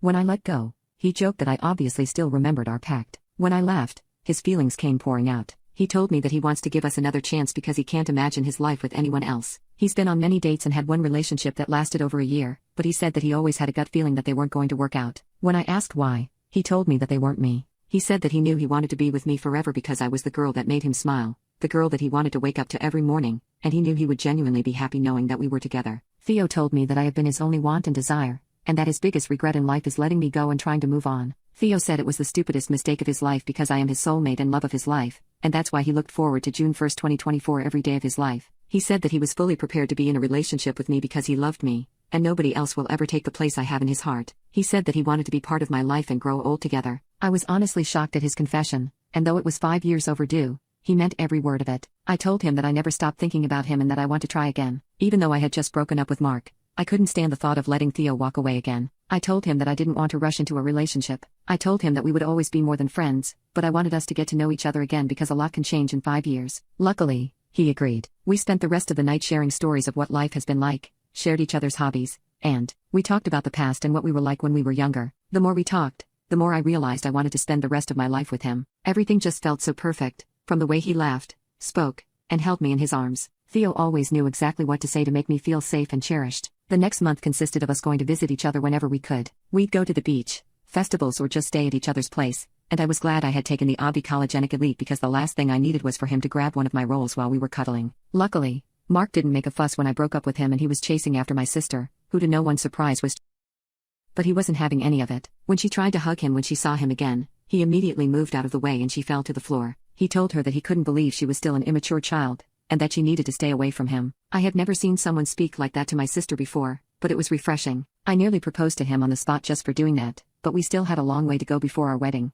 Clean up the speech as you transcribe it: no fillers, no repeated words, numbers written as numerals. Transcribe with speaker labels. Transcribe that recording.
Speaker 1: When I let go, he joked that I obviously still remembered our pact. When I left, his feelings came pouring out. He told me that he wants to give us another chance because he can't imagine his life with anyone else. He's been on many dates and had one relationship that lasted over a year, but he said that he always had a gut feeling that they weren't going to work out. When I asked why, he told me that they weren't me. He said that he knew he wanted to be with me forever because I was the girl that made him smile, the girl that he wanted to wake up to every morning, and he knew he would genuinely be happy knowing that we were together. Theo told me that I have been his only want and desire, and that his biggest regret in life is letting me go and trying to move on. Theo said it was the stupidest mistake of his life because I am his soulmate and love of his life, and that's why he looked forward to June 1, 2024 every day of his life. He said that he was fully prepared to be in a relationship with me because he loved me, and nobody else will ever take the place I have in his heart. He said that he wanted to be part of my life and grow old together. I was honestly shocked at his confession, and though it was 5 years overdue, he meant every word of it. I told him that I never stopped thinking about him and that I want to try again. Even though I had just broken up with Mark, I couldn't stand the thought of letting Theo walk away again. I told him that I didn't want to rush into a relationship. I told him that we would always be more than friends, but I wanted us to get to know each other again because a lot can change in 5 years. Luckily, he agreed. We spent the rest of the night sharing stories of what life has been like, shared each other's hobbies, and we talked about the past and what we were like when we were younger. The more we talked, the more I realized I wanted to spend the rest of my life with him. Everything just felt so perfect, from the way he laughed, spoke, and held me in his arms. Theo always knew exactly what to say to make me feel safe and cherished. The next month consisted of us going to visit each other whenever we could. We'd go to the beach, festivals, or just stay at each other's place, and I was glad I had taken the Ivy College-genic elite because the last thing I needed was for him to grab one of my rolls while we were cuddling. Luckily, Mark didn't make a fuss when I broke up with him and he was chasing after my sister, who to no one's surprise was but he wasn't having any of it. When she tried to hug him when she saw him again, he immediately moved out of the way and she fell to the floor. He told her that he couldn't believe she was still an immature child, and that she needed to stay away from him. I had never seen someone speak like that to my sister before, but it was refreshing. I nearly proposed to him on the spot just for doing that, but we still had a long way to go before our wedding.